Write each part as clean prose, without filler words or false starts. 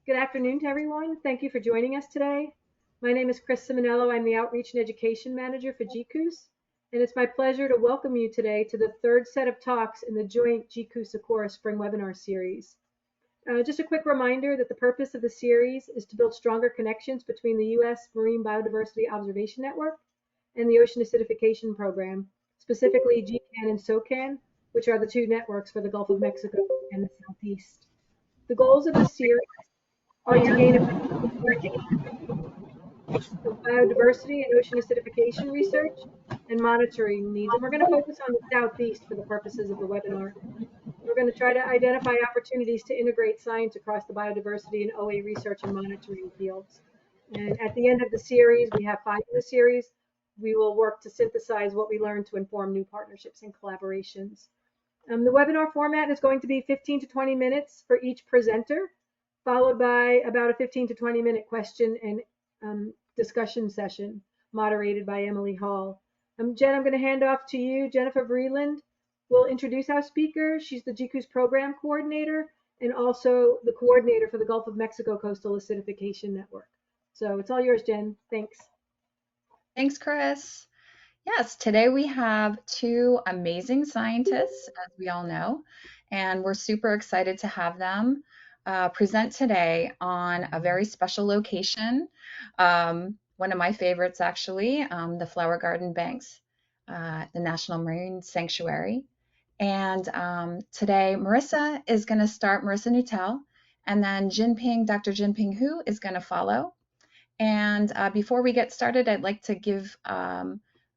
Good afternoon to everyone. Thank you for joining us today. My name is Chris Simonello. I'm the Outreach and Education Manager for GCOOS, and it's my pleasure to welcome you today to the third set of talks in the joint GCOOS-SECOORA Spring Webinar Series. Just a quick reminder that the purpose of the series is to build stronger connections between the U.S. Marine Biodiversity Observation Network and the Ocean Acidification Program, specifically GCAN and SOCAN, which are the two networks for the Gulf of Mexico and the Southeast. The goals of the series are to gain a of biodiversity and ocean acidification research and monitoring needs. And we're going to focus on the Southeast for the purposes of the webinar. We're going to try to identify opportunities to integrate science across the biodiversity and OA research and monitoring fields. And at the end of the series, we have 5 in the series, we will work to synthesize what we learned to inform new partnerships and collaborations. The webinar format is going to be 15 to 20 minutes for each presenter, followed by about a 15 to 20 minute question and discussion session moderated by Emily Hall. Jen, I'm going to hand off to you. Jennifer Vreeland will introduce our speaker. She's the GCOOS program coordinator and also the coordinator for the Gulf of Mexico Coastal Acidification Network. So it's all yours, Jen. Thanks. Thanks, Chris. Yes, today we have 2 amazing scientists, as we all know, and we're super excited to have them present today on a very special location, one of my favorites actually, the Flower Garden Banks, the National Marine Sanctuary. And today Marissa is going to start, Marissa Nuttall, and then Dr. Xingping Hu is going to follow. And before we get started, I'd like to give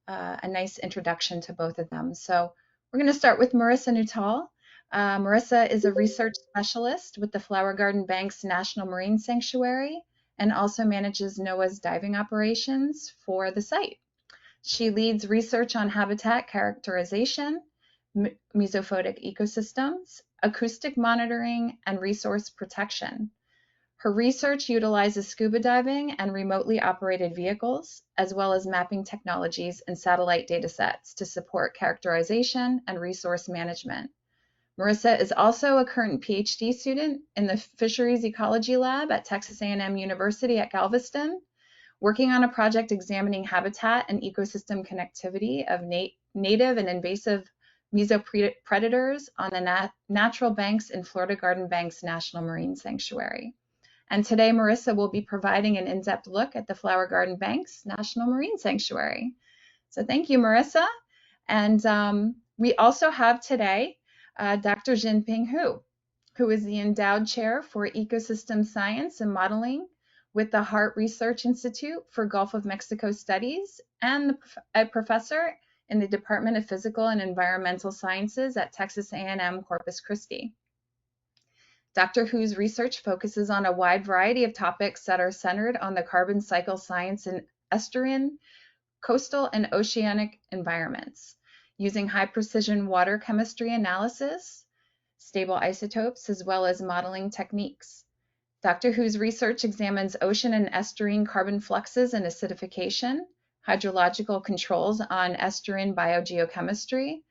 a nice introduction to both of them. So we're going to start with Marissa Nuttall. Marissa is a research specialist with the Flower Garden Banks National Marine Sanctuary and also manages NOAA's diving operations for the site. She leads research on habitat characterization, mesophotic ecosystems, acoustic monitoring, and resource protection. Her research utilizes scuba diving and remotely operated vehicles, as well as mapping technologies and satellite data sets to support characterization and resource management. Marissa is also a current PhD student in the Fisheries Ecology Lab at Texas A&M University at Galveston, working on a project examining habitat and ecosystem connectivity of native and invasive mesopredators on the natural banks in Florida Garden Banks National Marine Sanctuary. And today, Marissa will be providing an in-depth look at the Flower Garden Banks National Marine Sanctuary. So thank you, Marissa. And we also have today Dr. Xingping Hu, who is the Endowed Chair for Ecosystem Science and Modeling with the Harte Research Institute for Gulf of Mexico Studies and a professor in the Department of Physical and Environmental Sciences at Texas A&M Corpus-Christi. Dr. Hu's research focuses on a wide variety of topics that are centered on the carbon cycle science in estuarine, coastal, and oceanic environments, using high-precision water chemistry analysis, stable isotopes, as well as modeling techniques. Dr. Hu's research examines ocean and estuarine carbon fluxes and acidification, hydrological controls on estuarine biogeochemistry,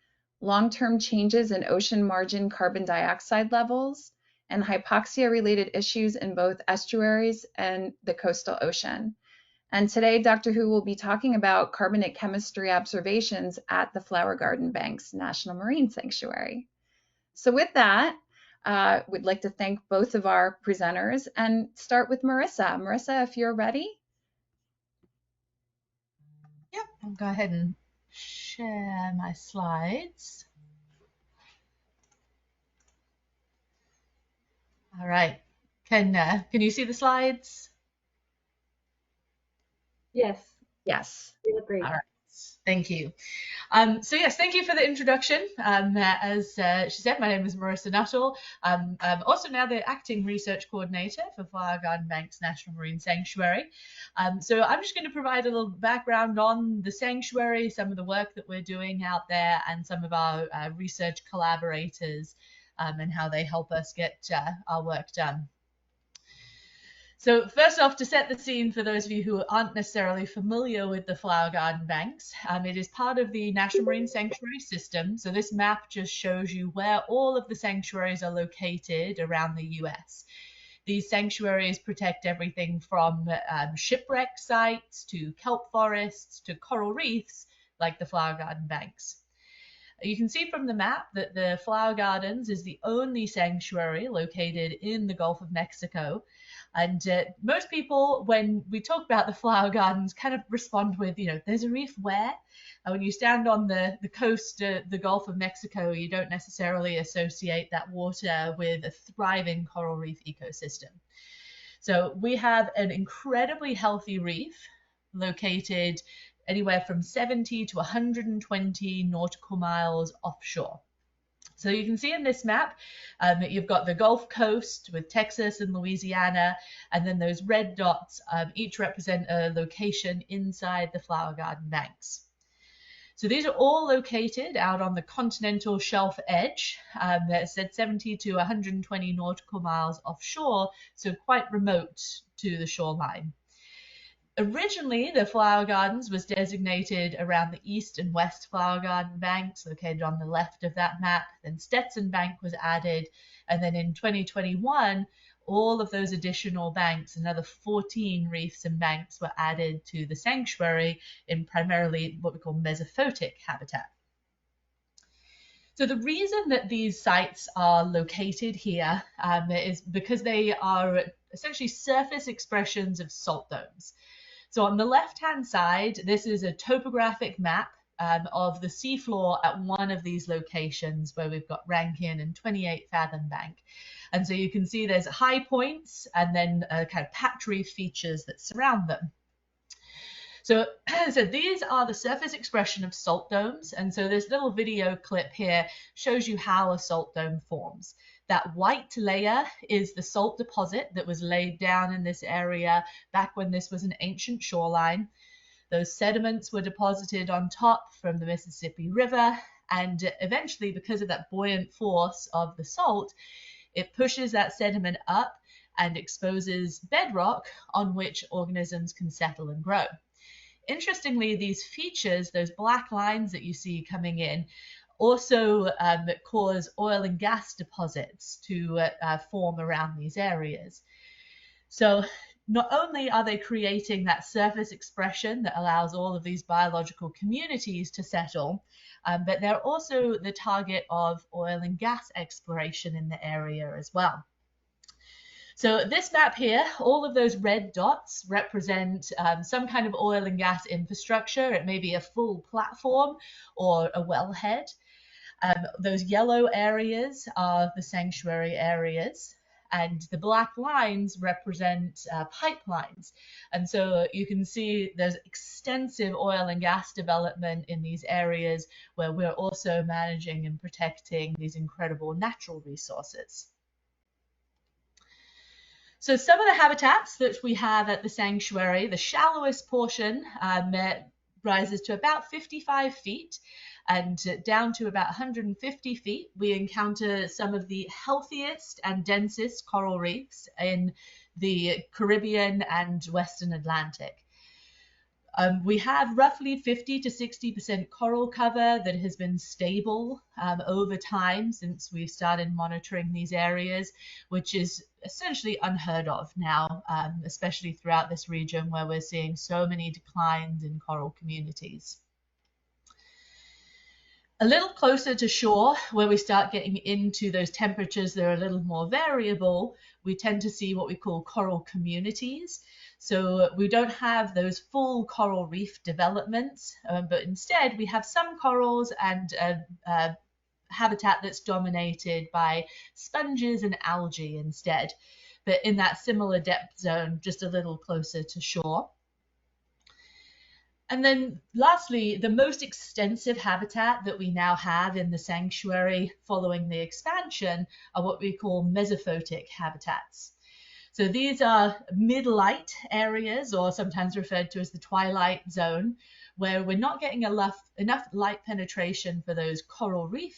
long-term changes in ocean margin carbon dioxide levels, and hypoxia-related issues in both estuaries and the coastal ocean. And today, Dr. Hu will be talking about carbonate chemistry observations at the Flower Garden Banks National Marine Sanctuary. So with that, we'd like to thank both of our presenters and start with Marissa. Marissa, if you're ready. Yep, I'll go ahead and share my slides. All right, can you see the slides? Yes. Yes. They look great. All right. Thank you. So yes, thank you for the introduction. As she said, my name is Marissa Nuttall. I'm also now the acting research coordinator for Flower Garden Banks National Marine Sanctuary. So I'm just going to provide a little background on the sanctuary, some of the work that we're doing out there, and some of our research collaborators and how they help us get our work done. So first off, to set the scene for those of you who aren't necessarily familiar with the Flower Garden Banks, it is part of the National Marine Sanctuary System. So this map just shows you where all of the sanctuaries are located around the US. These sanctuaries protect everything from shipwreck sites to kelp forests to coral reefs like the flower garden banks. You can see from the map that the Flower Gardens is the only sanctuary located in the Gulf of Mexico. And most people, when we talk about the flower gardens, kind of respond with, there's a reef where? When you stand on the coast, the Gulf of Mexico, you don't necessarily associate that water with a thriving coral reef ecosystem. So we have an incredibly healthy reef located anywhere from 70 to 120 nautical miles offshore. So you can see in this map that you've got the Gulf Coast with Texas and Louisiana, and then those red dots each represent a location inside the flower garden banks. So these are all located out on the continental shelf edge. That said 70 to 120 nautical miles offshore, so quite remote to the shoreline. Originally, the flower gardens was designated around the east and west flower garden banks, located on the left of that map. Then Stetson Bank was added, and then in 2021, all of those additional banks, another 14 reefs and banks, were added to the sanctuary in primarily what we call mesophotic habitat. So the reason that these sites are located here is because they are essentially surface expressions of salt domes. So on the left-hand side, this is a topographic map of the seafloor at one of these locations where we've got Rankin and 28 Fathom Bank. And so you can see there's high points and then kind of patch reef features that surround them. So these are the surface expression of salt domes. And so this little video clip here shows you how a salt dome forms. That white layer is the salt deposit that was laid down in this area back when this was an ancient shoreline. Those sediments were deposited on top from the Mississippi River, and eventually, because of that buoyant force of the salt, it pushes that sediment up and exposes bedrock on which organisms can settle and grow. Interestingly, these features, those black lines that you see coming in, also cause oil and gas deposits to form around these areas. So not only are they creating that surface expression that allows all of these biological communities to settle, but they're also the target of oil and gas exploration in the area as well. So this map here, all of those red dots represent some kind of oil and gas infrastructure. It may be a full platform or a wellhead. Those yellow areas are the sanctuary areas, and the black lines represent pipelines. And so you can see there's extensive oil and gas development in these areas where we're also managing and protecting these incredible natural resources. So some of the habitats that we have at the sanctuary, the shallowest portion rises to about 55 feet, and down to about 150 feet, we encounter some of the healthiest and densest coral reefs in the Caribbean and Western Atlantic. We have roughly 50 to 60% coral cover that has been stable over time since we started monitoring these areas, which is essentially unheard of now, especially throughout this region where we're seeing so many declines in coral communities. A little closer to shore, where we start getting into those temperatures that are a little more variable, we tend to see what we call coral communities. So we don't have those full coral reef developments, but instead we have some corals and habitat that's dominated by sponges and algae instead, but in that similar depth zone, just a little closer to shore. And then lastly, the most extensive habitat that we now have in the sanctuary following the expansion are what we call mesophotic habitats. So these are mid-light areas, or sometimes referred to as the twilight zone, where we're not getting enough light penetration for those coral reef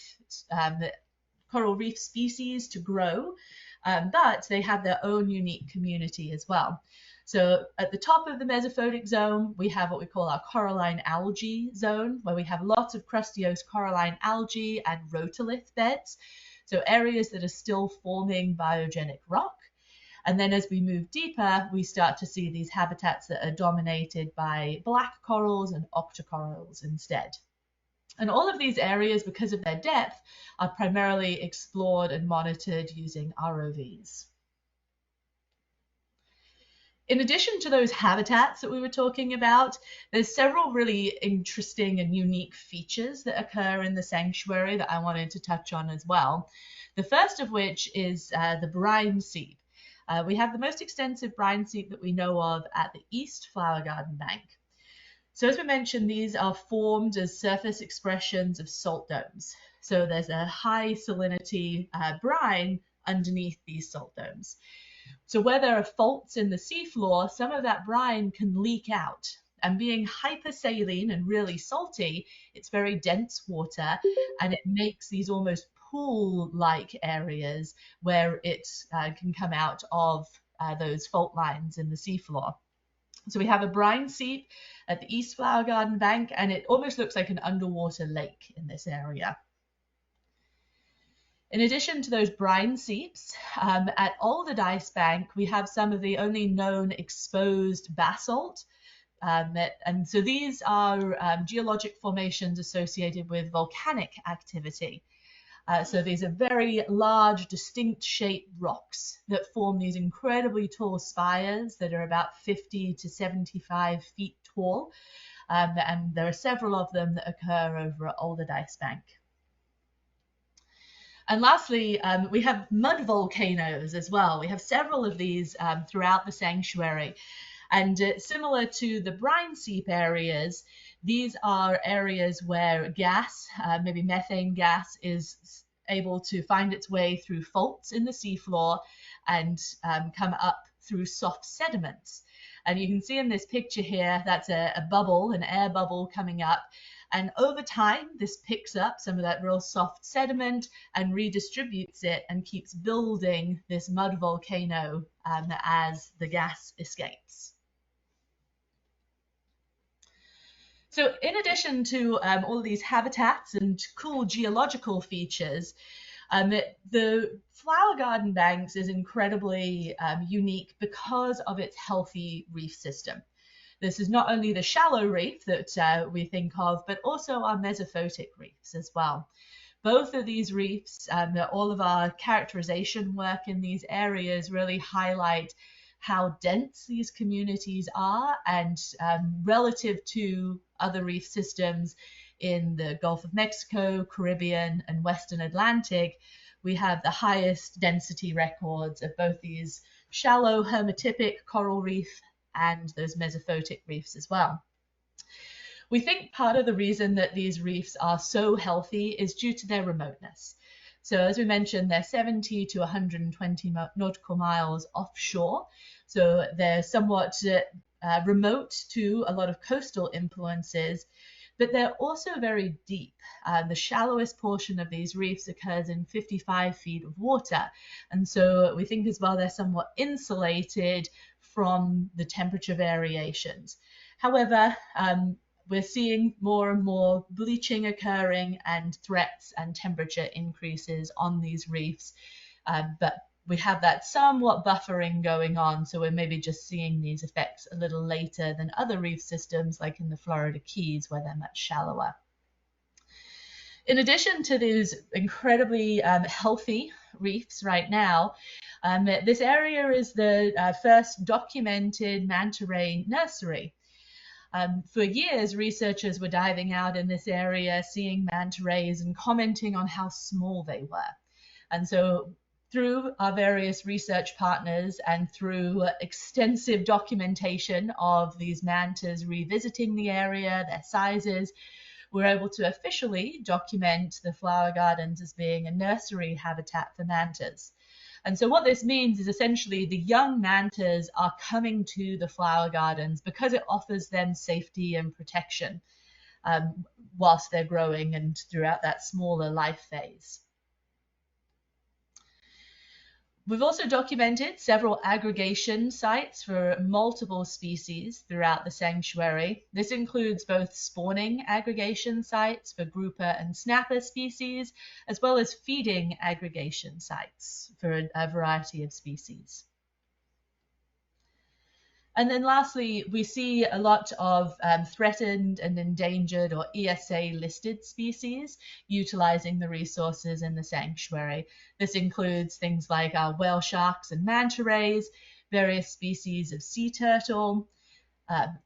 species to grow, but they have their own unique community as well. So at the top of the mesophotic zone, we have what we call our coralline algae zone, where we have lots of crustiose coralline algae and rotolith beds, so areas that are still forming biogenic rock. And then as we move deeper, we start to see these habitats that are dominated by black corals and octocorals instead. And all of these areas, because of their depth, are primarily explored and monitored using ROVs. In addition to those habitats that we were talking about, there's several really interesting and unique features that occur in the sanctuary that I wanted to touch on as well. The first of which is the brine seep. We have the most extensive brine seep that we know of at the East Flower Garden Bank. So as we mentioned, these are formed as surface expressions of salt domes. So there's a high salinity brine underneath these salt domes. So where there are faults in the seafloor, some of that brine can leak out. And being hypersaline and really salty, it's very dense water, and it makes these almost pool-like areas where it can come out of those fault lines in the seafloor. So we have a brine seep at the East Flower Garden Bank, and it almost looks like an underwater lake in this area. In addition to those brine seeps, at Alderdice Bank, we have some of the only known exposed basalt. And so these are geologic formations associated with volcanic activity. So these are very large, distinct shaped rocks that form these incredibly tall spires that are about 50 to 75 feet tall. And there are several of them that occur over at Alderdice Bank. And lastly, we have mud volcanoes as well. We have several of these throughout the sanctuary. And similar to the brine seep areas, these are areas where gas, maybe methane gas, is able to find its way through faults in the seafloor and come up through soft sediments. And you can see in this picture here, that's a bubble, an air bubble coming up. And over time, this picks up some of that real soft sediment and redistributes it and keeps building this mud volcano as the gas escapes. So in addition to all of these habitats and cool geological features, the Flower Garden Banks is incredibly unique because of its healthy reef system. This is not only the shallow reef that we think of, but also our mesophotic reefs as well. Both of these reefs, all of our characterization work in these areas really highlight how dense these communities are, and relative to other reef systems in the Gulf of Mexico, Caribbean, and Western Atlantic, we have the highest density records of both these shallow hermatypic coral reef and those mesophotic reefs as well. We think part of the reason that these reefs are so healthy is due to their remoteness. So as we mentioned, they're 70 to 120 nautical miles offshore. So they're somewhat remote to a lot of coastal influences, but they're also very deep. The shallowest portion of these reefs occurs in 55 feet of water. And so we think as well they're somewhat insulated from the temperature variations. However, we're seeing more and more bleaching occurring and threats and temperature increases on these reefs. But we have that somewhat buffering going on, so we're maybe just seeing these effects a little later than other reef systems like in the Florida Keys, where they're much shallower. In addition to these incredibly healthy reefs right now, this area is the first documented manta ray nursery. For years, researchers were diving out in this area, seeing manta rays and commenting on how small they were. And so through our various research partners and through extensive documentation of these mantas revisiting the area, their sizes, we're able to officially document the flower gardens as being a nursery habitat for mantas. And so what this means is essentially the young mantas are coming to the flower gardens because it offers them safety and protection whilst they're growing and throughout that smaller life phase. We've also documented several aggregation sites for multiple species throughout the sanctuary. This includes both spawning aggregation sites for grouper and snapper species, as well as feeding aggregation sites for a variety of species. And then lastly, we see a lot of threatened and endangered or ESA listed species utilizing the resources in the sanctuary. This includes things like whale sharks and manta rays, various species of sea turtle,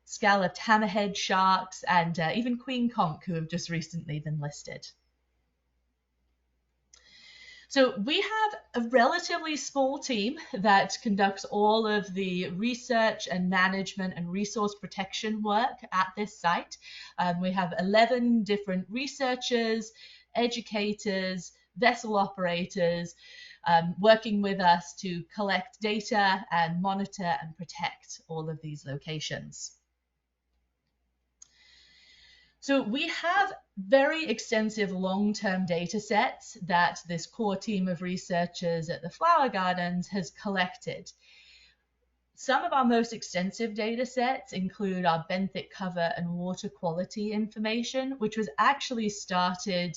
scalloped hammerhead sharks, and even queen conch, who have just recently been listed. So we have a relatively small team that conducts all of the research and management and resource protection work at this site. We have 11 different researchers, educators, vessel operators, working with us to collect data and monitor and protect all of these locations. So we have very extensive long-term data sets that this core team of researchers at the Flower Gardens has collected. Some of our most extensive data sets include our benthic cover and water quality information, which was actually started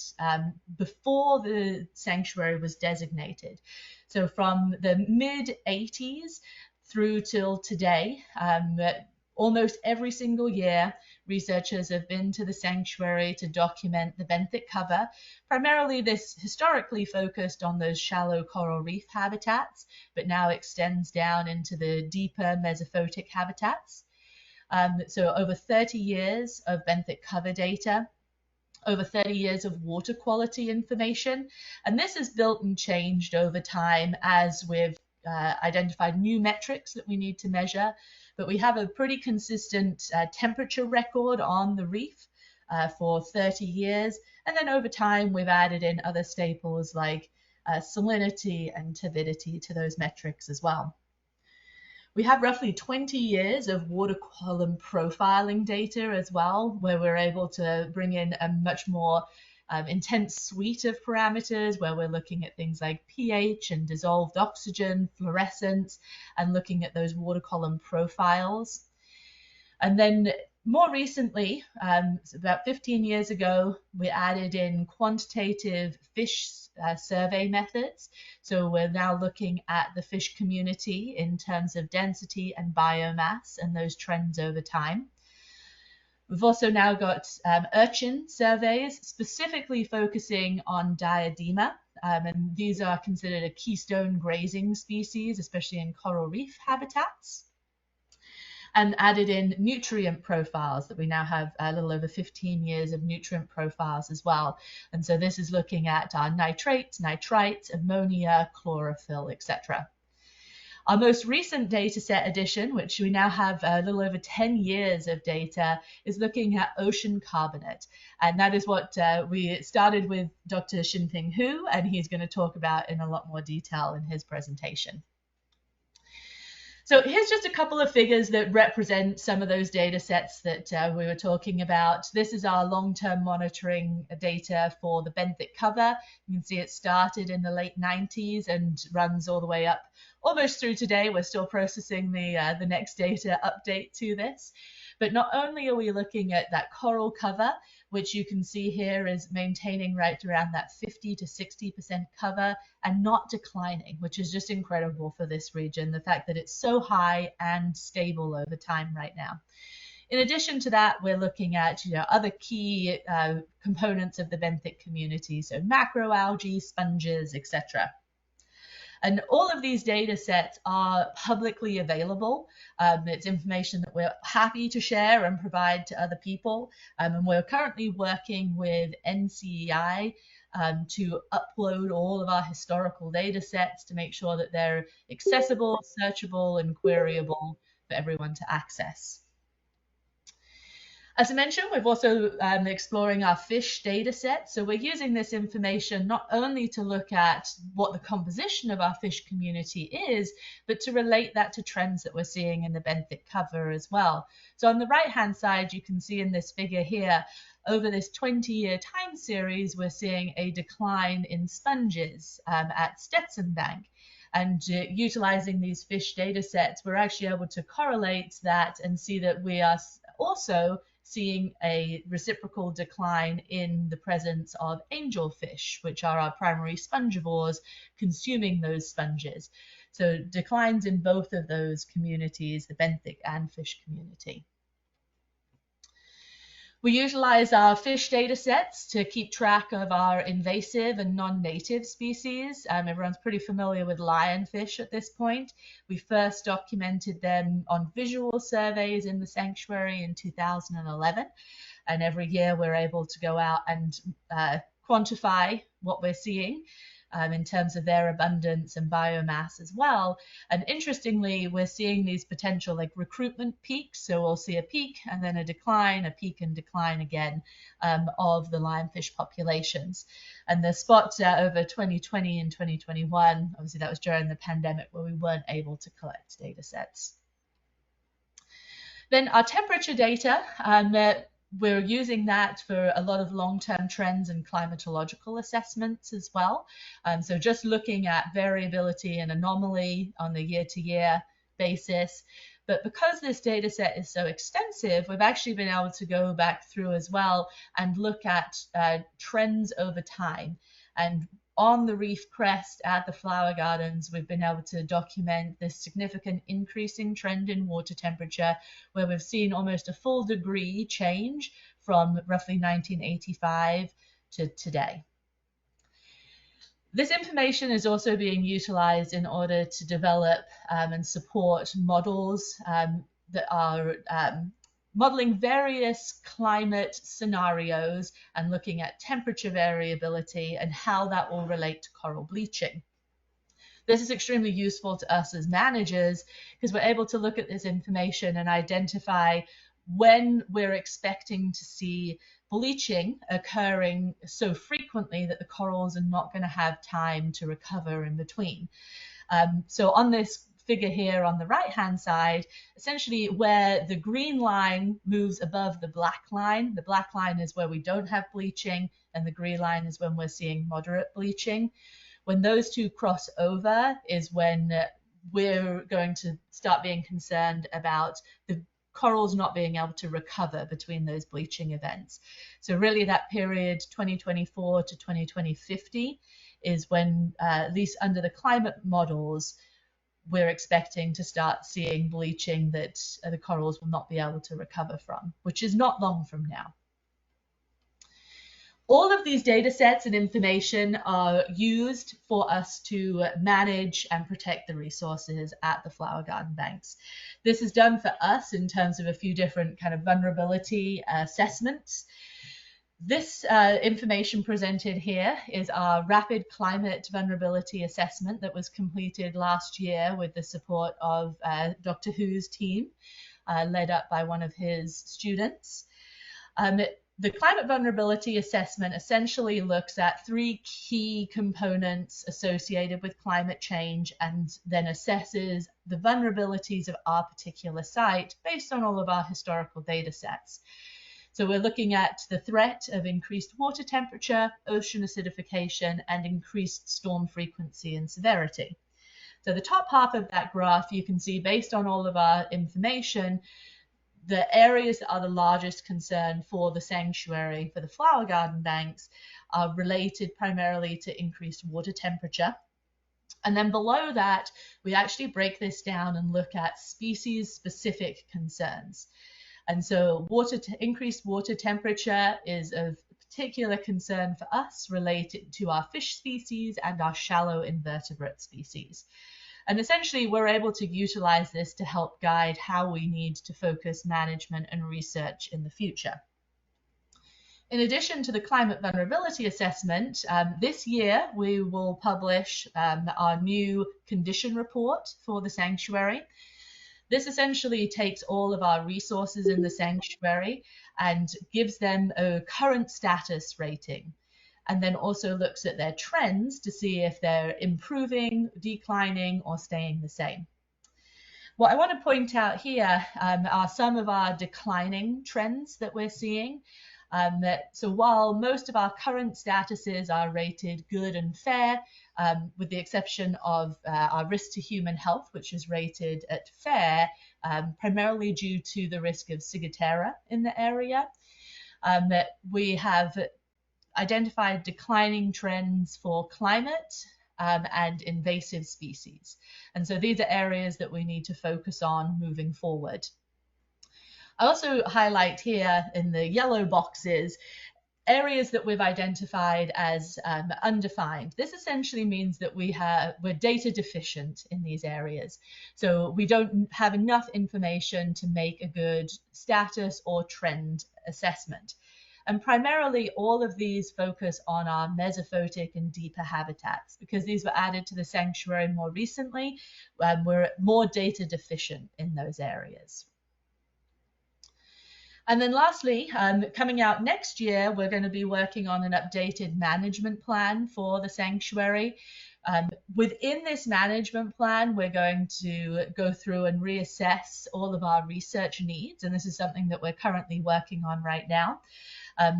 before the sanctuary was designated. So from the mid-80s through till today, almost every single year, researchers have been to the sanctuary to document the benthic cover. Primarily, this historically focused on those shallow coral reef habitats, but now extends down into the deeper mesophotic habitats. So over 30 years of benthic cover data, over 30 years of water quality information. And this has built and changed over time as we've identified new metrics that we need to measure. But we have a pretty consistent temperature record on the reef for 30 years. And then over time, we've added in other staples like salinity and turbidity to those metrics as well. We have roughly 20 years of water column profiling data as well, where we're able to bring in a much more intense suite of parameters where we're looking at things like pH and dissolved oxygen, fluorescence, and looking at those water column profiles. And then more recently, about 15 years ago, we added in quantitative fish survey methods. So we're now looking at the fish community in terms of density and biomass and those trends over time. We've also now got urchin surveys specifically focusing on diadema, and these are considered a keystone grazing species, especially in coral reef habitats. And added in nutrient profiles that we now have a little over 15 years of nutrient profiles as well. And so this is looking at our nitrates, nitrites, ammonia, chlorophyll, etc. Our most recent data set addition, which we now have a little over 10 years of data, is looking at ocean carbonate. And that is what we started with Dr. Xingping Hu, and he's going to talk about in a lot more detail in his presentation. So here's just a couple of figures that represent some of those data sets that we were talking about. This is our long-term monitoring data for the benthic cover. You can see it started in the late 90s and runs all the way up almost through today. We're still processing the next data update to this. But not only are we looking at that coral cover, which you can see here is maintaining right around that 50 to 60% cover and not declining, which is just incredible for this region, the fact that it's so high and stable over time right now. In addition to that, we're looking at other key components of the benthic community, so macroalgae, sponges, etc. And all of these data sets are publicly available. It's information that we're happy to share and provide to other people. And we're currently working with NCEI to upload all of our historical data sets to make sure that they're accessible, searchable, and queryable for everyone to access. As I mentioned, we've also exploring our fish data set. So we're using this information not only to look at what the composition of our fish community is, but to relate that to trends that we're seeing in the benthic cover as well. So on the right-hand side, you can see in this figure here, over this 20-year time series, we're seeing a decline in sponges at Stetson Bank. And utilizing these fish data sets, we're actually able to correlate that and see that we are also seeing a reciprocal decline in the presence of angelfish, which are our primary spongivores, consuming those sponges. So declines in both of those communities, the benthic and fish community. We utilize our fish data sets to keep track of our invasive and non-native species. Everyone's pretty familiar with lionfish at this point. We first documented them on visual surveys in the sanctuary in 2011. And every year we're able to go out and quantify what we're seeing in terms of their abundance and biomass as well. And interestingly, we're seeing these potential like recruitment peaks. So we'll see a peak and then a decline, a peak and decline again of the lionfish populations. And the spots over 2020 and 2021, obviously that was during the pandemic where we weren't able to collect data sets. Then our temperature data, we're using that for a lot of long-term trends and climatological assessments as well. So just looking at variability and anomaly on the year-to-year basis. But because this data set is so extensive, we've actually been able to go back through as well and look at trends over time. And on the reef crest at the flower gardens, we've been able to document this significant increasing trend in water temperature, where we've seen almost a full degree change from roughly 1985 to today. This information is also being utilized in order to develop and support models that are modeling various climate scenarios and looking at temperature variability and how that will relate to coral bleaching. This is extremely useful to us as managers because we're able to look at this information and identify when we're expecting to see bleaching occurring so frequently that the corals are not going to have time to recover in between. So on this figure here on the right hand side, essentially where the green line moves above the black line is where we don't have bleaching, and the green line is when we're seeing moderate bleaching. When those two cross over is when we're going to start being concerned about the corals not being able to recover between those bleaching events. So really that period 2024 to 2050 is when, at least under the climate models, we're expecting to start seeing bleaching that the corals will not be able to recover from, which is not long from now. All of these data sets and information are used for us to manage and protect the resources at the flower garden banks. This is done for us in terms of a few different kind of vulnerability assessments. This information presented here is our rapid climate vulnerability assessment that was completed last year with the support of Dr. Hu's team, led up by one of his students. The climate vulnerability assessment essentially looks at three key components associated with climate change and then assesses the vulnerabilities of our particular site based on all of our historical data sets. So we're looking at the threat of increased water temperature, ocean acidification, and increased storm frequency and severity. So the top half of that graph, you can see based on all of our information, the areas that are the largest concern for the sanctuary, for the flower garden banks, are related primarily to increased water temperature. And then below that, we actually break this down and look at species-specific concerns. And so increased water temperature is of particular concern for us related to our fish species and our shallow invertebrate species. And essentially, we're able to utilize this to help guide how we need to focus management and research in the future. In addition to the climate vulnerability assessment, this year we will publish our new condition report for the sanctuary. This essentially takes all of our resources in the sanctuary and gives them a current status rating, and then also looks at their trends to see if they're improving, declining, or staying the same. What I want to point out here are some of our declining trends that we're seeing. So while most of our current statuses are rated good and fair, with the exception of our risk to human health, which is rated at fair, primarily due to the risk of ciguatera in the area, we have identified declining trends for climate, and invasive species. And so these are areas that we need to focus on moving forward. I also highlight here in the yellow boxes areas that we've identified as undefined. This essentially means that we're data deficient in these areas. So we don't have enough information to make a good status or trend assessment. And primarily all of these focus on our mesophotic and deeper habitats, because these were added to the sanctuary more recently. We're more data deficient in those areas. And then lastly, coming out next year, we're going to be working on an updated management plan for the sanctuary. Within this management plan, we're going to go through and reassess all of our research needs, and this is something that we're currently working on right now.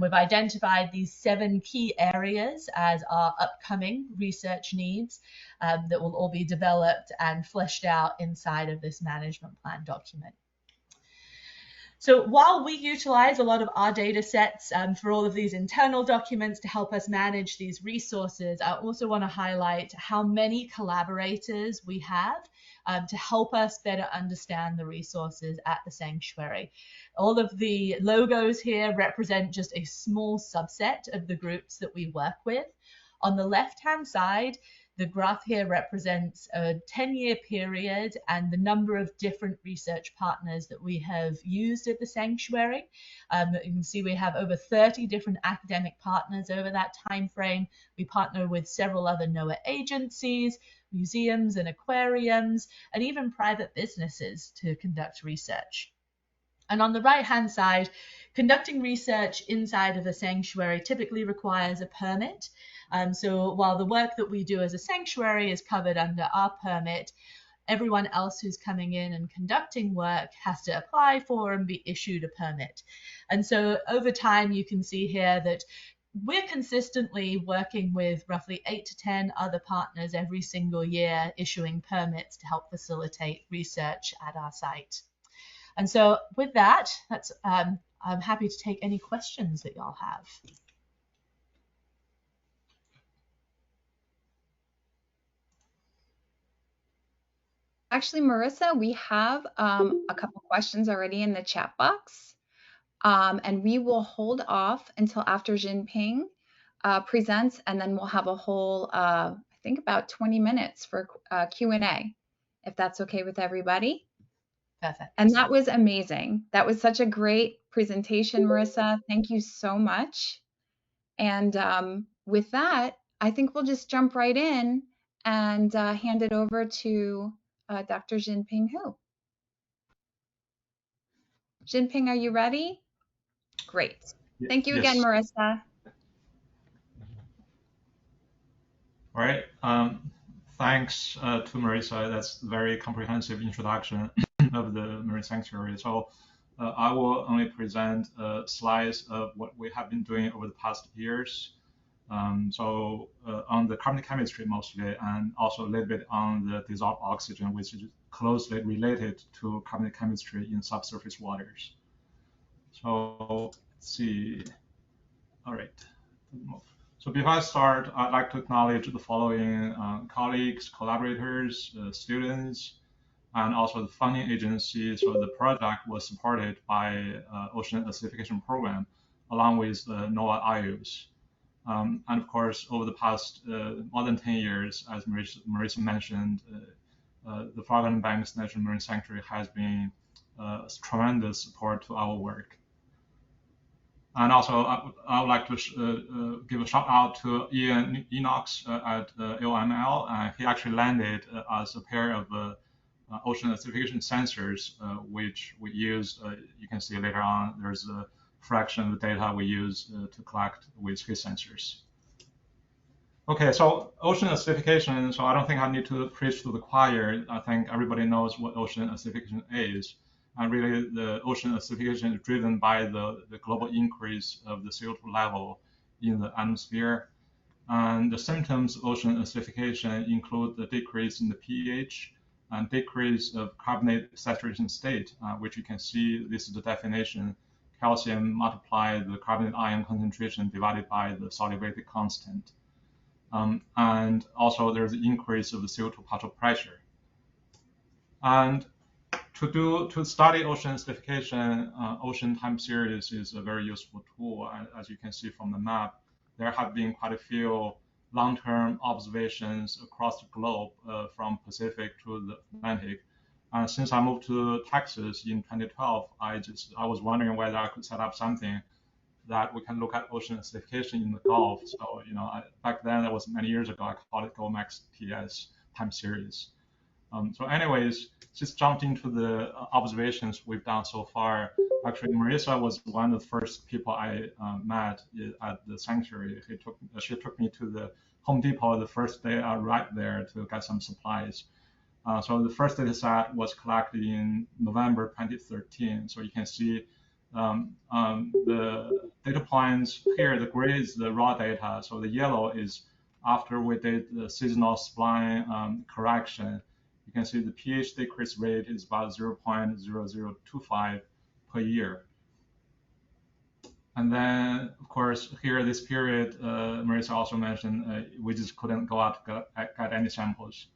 We've identified these 7 key areas as our upcoming research needs that will all be developed and fleshed out inside of this management plan document. So while we utilize a lot of our data sets for all of these internal documents to help us manage these resources, I also want to highlight how many collaborators we have to help us better understand the resources at the sanctuary. All of the logos here represent just a small subset of the groups that we work with. On the left-hand side, the graph here represents a 10-year period and the number of different research partners that we have used at the sanctuary. You can see we have over 30 different academic partners over that time frame. We partner with several other NOAA agencies, museums and aquariums, and even private businesses to conduct research. And on the right-hand side, conducting research inside of a sanctuary typically requires a permit. So while the work that we do as a sanctuary is covered under our permit, everyone else who's coming in and conducting work has to apply for and be issued a permit. And so over time, you can see here that we're consistently working with roughly 8 to 10 other partners every single year, issuing permits to help facilitate research at our site. And so with that, I'm happy to take any questions that y'all have. Actually, Marissa, we have a couple questions already in the chat box, and we will hold off until after Xingping presents, and then we'll have a whole, I think about 20 minutes for Q&A, if that's okay with everybody. Perfect. And that was amazing. That was such a great presentation, Marissa. Thank you so much. And with that, I think we'll just jump right in and hand it over to Dr. Xingping Hu. Xingping, are you ready? Great. Thank you again, Marissa. All right. Thanks to Marissa. That's a very comprehensive introduction of the marine sanctuary. So I will only present slides of what we have been doing over the past years. On the carbon chemistry mostly, and also a little bit on the dissolved oxygen, which is closely related to carbon chemistry in subsurface waters. So let's see. All right. So before I start, I'd like to acknowledge the following colleagues, collaborators, students, and also the funding agency. So the project was supported by Ocean Acidification Program, along with NOAA IUs. And of course, over the past more than 10 years, as Marissa mentioned, the Florida Banks National Marine Sanctuary has been tremendous support to our work. And also, I would like to give a shout out to Ian Enox at AOML. He actually landed as a pair of ocean acidification sensors, which we use. You can see later on, there's a fraction of the data we use to collect with his sensors. Okay, so ocean acidification, so I don't think I need to preach to the choir. I think everybody knows what ocean acidification is. And really, the ocean acidification is driven by the global increase of the CO2 level in the atmosphere. And the symptoms of ocean acidification include the decrease in the pH and decrease of carbonate saturation state, which you can see, this is the definition: calcium multiplied the carbonate ion concentration divided by the solubility constant. and also there's an increase of the CO2 partial pressure. And to study ocean acidification, ocean time series is a very useful tool. And as you can see from the map, there have been quite a few long-term observations across the globe from Pacific to the Atlantic. Since I moved to Texas in 2012, I was wondering whether I could set up something that we can look at ocean acidification in the Gulf. So, back then, that was many years ago, I called it GOMEX TS time series. So anyways, just jumped into the observations we've done so far. Actually, Marissa was one of the first people I met at the sanctuary. She took me to the Home Depot the first day I arrived there to get some supplies. So the first data set was collected in November 2013. So you can see the data points here. The gray is the raw data. So the yellow is after we did the seasonal spline correction. You can see the pH decrease rate is about 0.0025 per year. And then, of course, here this period, Marissa also mentioned, we just couldn't go out to get any samples.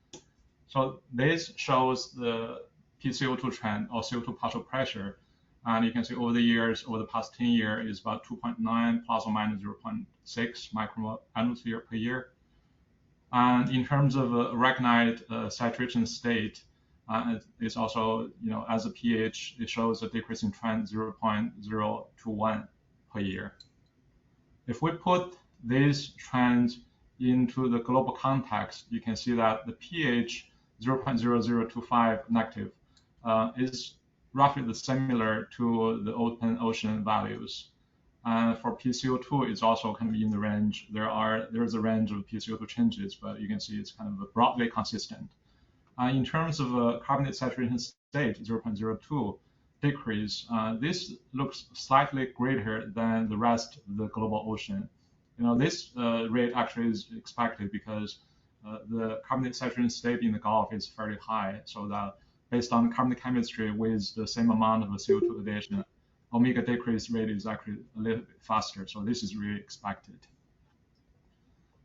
So this shows the PCO2 trend or CO2 partial pressure. And you can see over the years, over the past 10 years, is about 2.9 plus or minus 0.6 micromole atmosphere per year. And in terms of recognized saturation state, it's also, as a pH, it shows a decreasing trend 0.021 per year. If we put these trends into the global context, you can see that the pH 0.0025 negative is roughly similar to the open ocean values. And for PCO2, it's also kind of in the range. There is a range of PCO2 changes, but you can see it's kind of broadly consistent. In terms of carbonate saturation state, 0.02 decrease, this looks slightly greater than the rest of the global ocean. This rate actually is expected because the carbonate saturation state in the Gulf is fairly high, so that based on carbonate chemistry with the same amount of CO2 addition, omega decrease rate is actually a little bit faster, so this is really expected.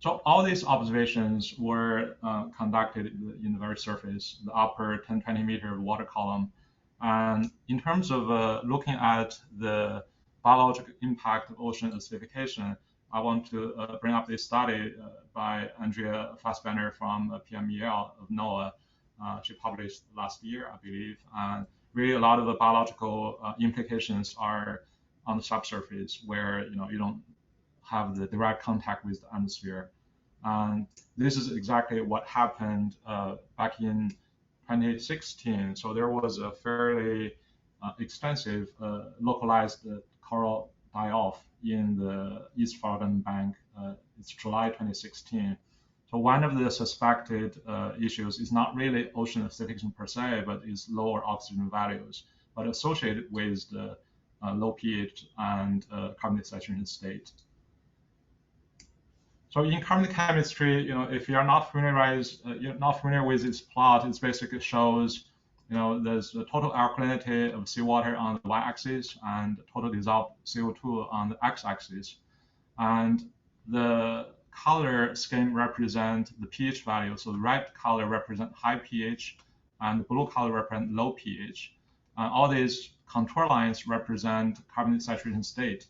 So all these observations were conducted in the very surface, the upper 10-20 meter water column. And in terms of looking at the biological impact of ocean acidification, I want to bring up this study by Andrea Fassbender from PMEL of NOAA. She published last year, I believe. And really, a lot of the biological implications are on the subsurface, where you don't have the direct contact with the atmosphere. And this is exactly what happened back in 2016. So there was a fairly extensive localized coral die-off in the East Forgotten Bank. It's July 2016. So one of the suspected issues is not really ocean acidification per se, but is lower oxygen values, but associated with the low pH and carbonate saturation state. So in carbonate chemistry, if you're not familiar with this plot, it basically shows, there's the total alkalinity of seawater on the y-axis and total dissolved CO2 on the x-axis, and the color scheme represent the pH value. So the red color represent high pH, and the blue color represent low pH. All these contour lines represent carbonate saturation state.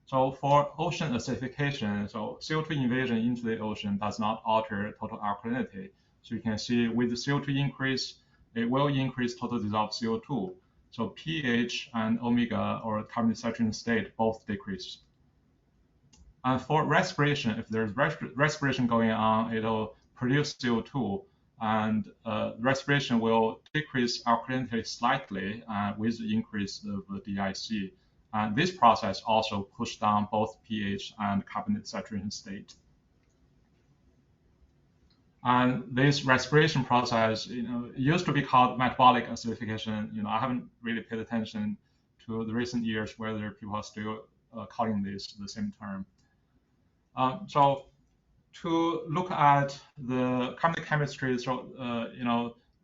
So for ocean acidification, so CO2 invasion into the ocean does not alter total alkalinity. So you can see with the CO2 increase, it will increase total dissolved CO2. So pH and omega, or carbonate saturation state, both decrease. And for respiration, if there's respiration going on, it'll produce CO2, and respiration will decrease alkalinity slightly with the increase of the DIC. And this process also pushed down both pH and carbonate saturation state. And this respiration process, used to be called metabolic acidification. I haven't really paid attention to the recent years whether people are still calling this the same term. So to look at the carbonate chemistry, so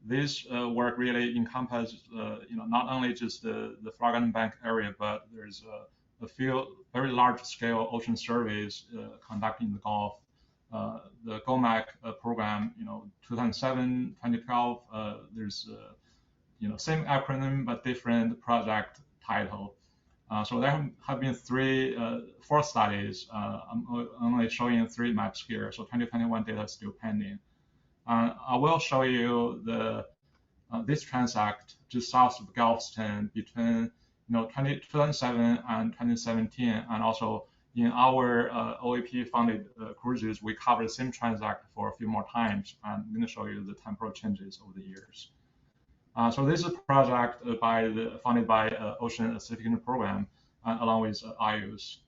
this work really encompasses not only just the Forgotten Bank area, but there's a few very large-scale ocean surveys conducted in the Gulf, the GOMAC program, 2007, 2012, there's same acronym but different project title. So there have been 4 studies. I'm only showing 3 maps here. So 2021 data is still pending. I will show you this transact just south of Galveston between 2007 and 2017, and also in our OAP-funded cruises, we cover the same transact for a few more times. I'm going to show you the temporal changes over the years. So this is a project funded by Ocean Acidification Program along with IUs.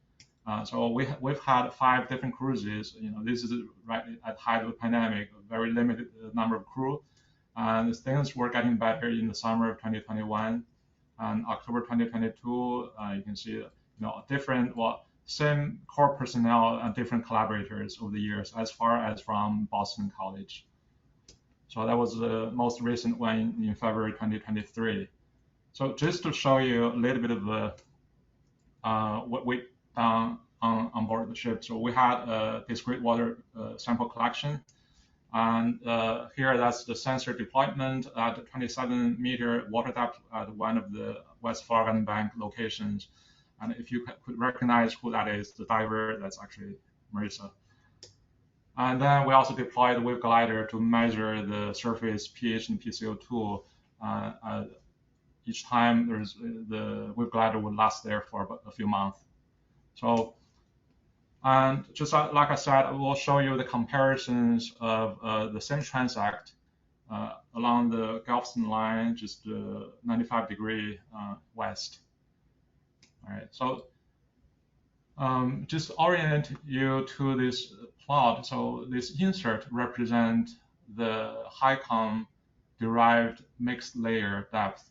So we've had 5 different cruises. This is right at the height of the pandemic, a very limited number of crew. And things were getting better in the summer of 2021 and October 2022. You can see, same core personnel and different collaborators over the years, as far as from Boston College. So that was the most recent one in February 2023. So just to show you a little bit of what we've done on board the ship. So we had a discrete water sample collection. And here, that's the sensor deployment at 27-meter water depth at one of the West Flower Garden Bank locations. And if you could recognize who that is, the diver, that's actually Marissa. And then we also deployed the wave glider to measure the surface pH and PCO2. Each time the wave glider would last there for about a few months. So, and just like I said, I will show you the comparisons of the same transact along the Galveston line, just 95° west. All right, so just orient you to this plot. So this insert represents the HICOM derived mixed layer depth.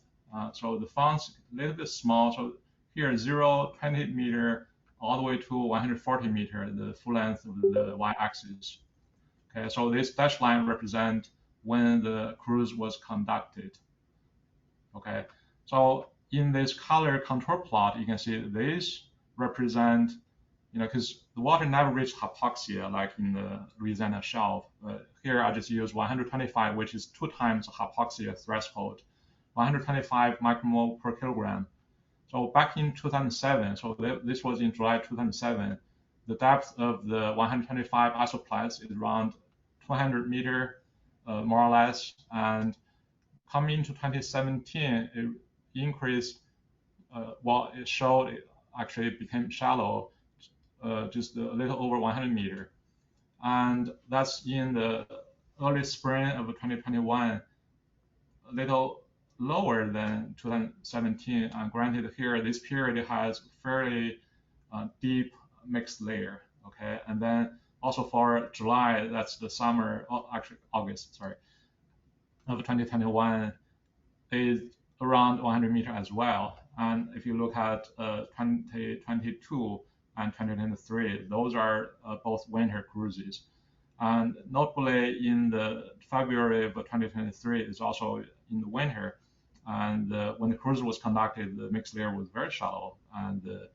So the font's a little bit small. So here, 0, 20 meter, all the way to 140 meter, the full length of the y-axis. Okay, so this dashed line represents when the cruise was conducted. Okay, so in this color contour plot, you can see these represent, because the water never reached hypoxia like in the Louisiana shelf. Here I just use 125, which is 2 times the hypoxia threshold, 125 micromole per kilogram. So back in 2007, so this was in July 2007, the depth of the 125 isoplex is around 200 meter, more or less. And coming into 2017, it increased, it showed it actually became shallow, just a little over 100 meter. And that's in the early spring of 2021, a little lower than 2017. And granted, here, this period has fairly deep mixed layer, okay? And then also for July, that's the summer, actually August, sorry, of 2021 is around 100 meter as well. And if you look at 2022 and 2023, those are both winter cruises. And notably in the February of 2023 is also in the winter. And when the cruise was conducted, the mixed layer was very shallow, and the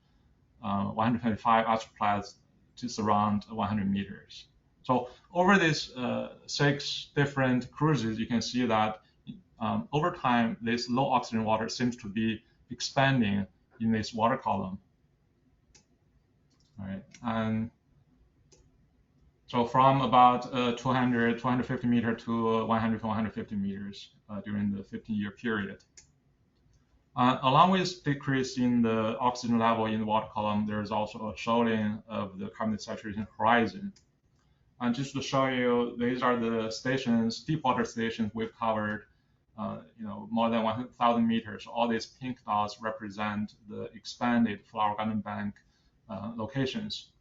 125 isoplex just around 100 meters. So over these 6 different cruises, you can see that over time, this low oxygen water seems to be expanding in this water column. All right, and so from about 200, 250 meter to 100 to 150 meters during the 15-year period. Along with decrease in the oxygen level in the water column, there is also a shoaling of the carbon saturation horizon. And just to show you, these are the stations, deep water stations we've covered, more than 1,000 meters. All these pink dots represent the expanded Flower Garden Bank locations.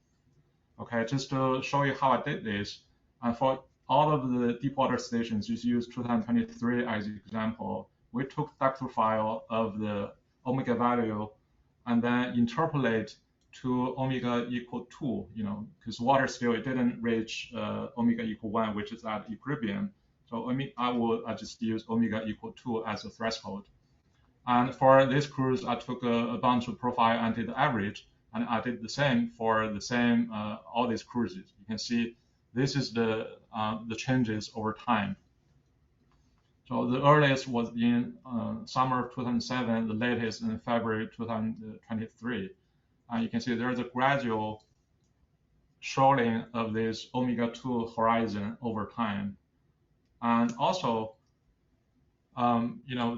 Okay, just to show you how I did this, for all of the deep water stations, just use 2023 as an example. We took depth profile of the omega value and then interpolate to omega equal 2, because water still, it didn't reach omega equal 1, which is at equilibrium. So I just use omega equal 2 as a threshold. And for this cruise, I took a bunch of profile and did the average, and I did the same for the same all these cruises. You can see this is the changes over time. So the earliest was in summer of 2007, the latest in February 2023. You can see there's a gradual shoaling of this omega-2 horizon over time. And also,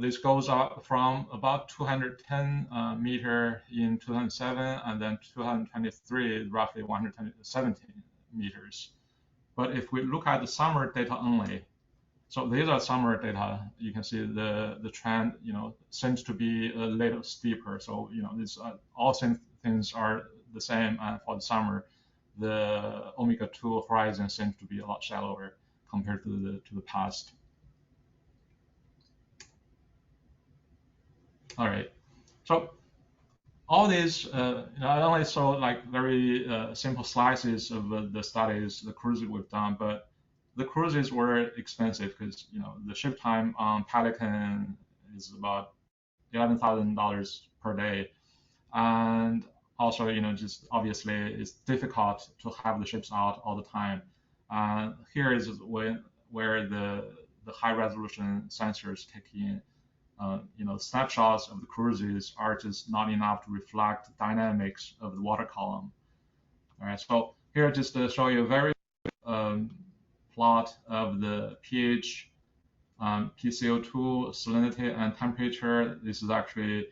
this goes up from about 210 meter in 2007, and then 2023, roughly 117 meters. But if we look at the summer data only, so these are summer data, you can see the trend, seems to be a little steeper. So, these all things are the same, and for the summer, the omega-2 horizon seems to be a lot shallower compared to the past. All right, so all these, I only saw like very simple slices of the studies, the cruises we've done, but the cruises were expensive because the ship time on Pelican is about $11,000 per day, and also just obviously it's difficult to have the ships out all the time. Here is where the high resolution sensors kick in. Snapshots of the cruises are just not enough to reflect the dynamics of the water column. All right, so here just to show you a very plot of the pH, PCO2, salinity, and temperature. This is actually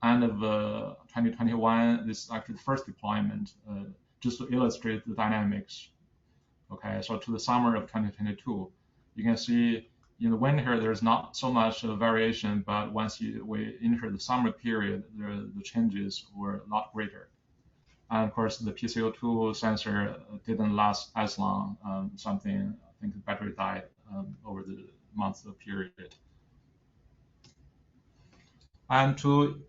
end of 2021. This is actually the first deployment, just to illustrate the dynamics. Okay, so to the summer of 2022, you can see in the winter there's not so much variation, but once we enter the summer period, the changes were a lot greater. And of course, the PCO2 sensor didn't last as long. I think the battery died over the month period. And to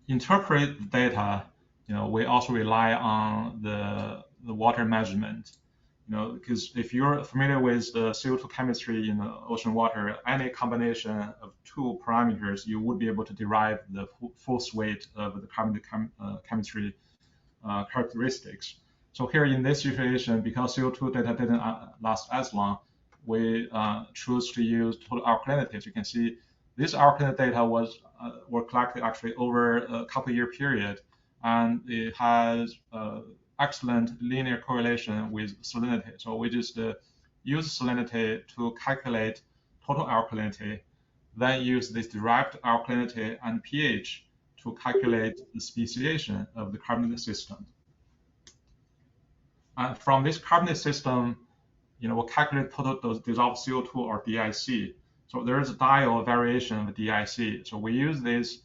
interpret the data, we also rely on the water measurement. Because if you're familiar with the CO2 chemistry in the ocean water, any combination of two parameters, you would be able to derive the full suite of the carbon chemistry characteristics. So here in this situation, because CO2 data didn't last as long, we choose to use total alkalinity. As you can see, this alkalinity data were collected actually over a couple-year period, and it has excellent linear correlation with salinity. So we just use salinity to calculate total alkalinity, then use this derived alkalinity and pH to calculate the speciation of the carbonate system. And from this carbonate system, we'll calculate total dissolved CO2 or DIC. So there is a dial variation of DIC. So we use this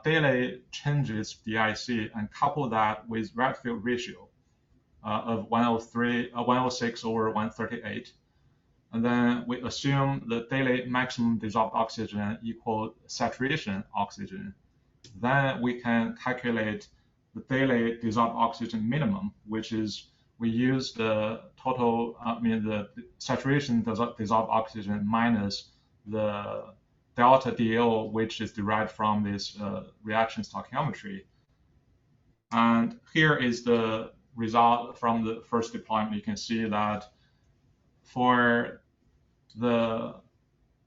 daily changes DIC and couple that with Redfield ratio of 106 over 138. And then we assume the daily maximum dissolved oxygen equal saturation oxygen. Then we can calculate the daily dissolved oxygen minimum, which is we use the total, the saturation dissolved oxygen minus the delta DO, which is derived from this reaction stoichiometry. And here is the result from the first deployment. You can see that for the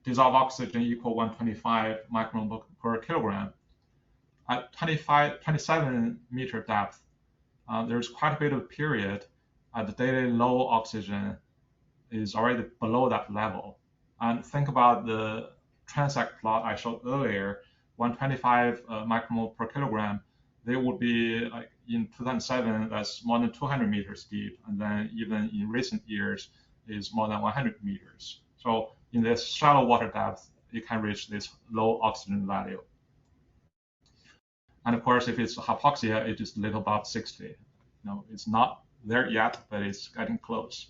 dissolved oxygen equal 125 micromolar per kilogram, at 27 meter depth, there's quite a bit of period at the daily low oxygen is already below that level. And think about the transect plot I showed earlier, 125 micromole per kilogram, they would be like in 2007, that's more than 200 meters deep. And then even in recent years is more than 100 meters. So in this shallow water depth, it can reach this low oxygen value. And of course, if it's hypoxia, it's just a little above 60. It's not there yet, but it's getting close.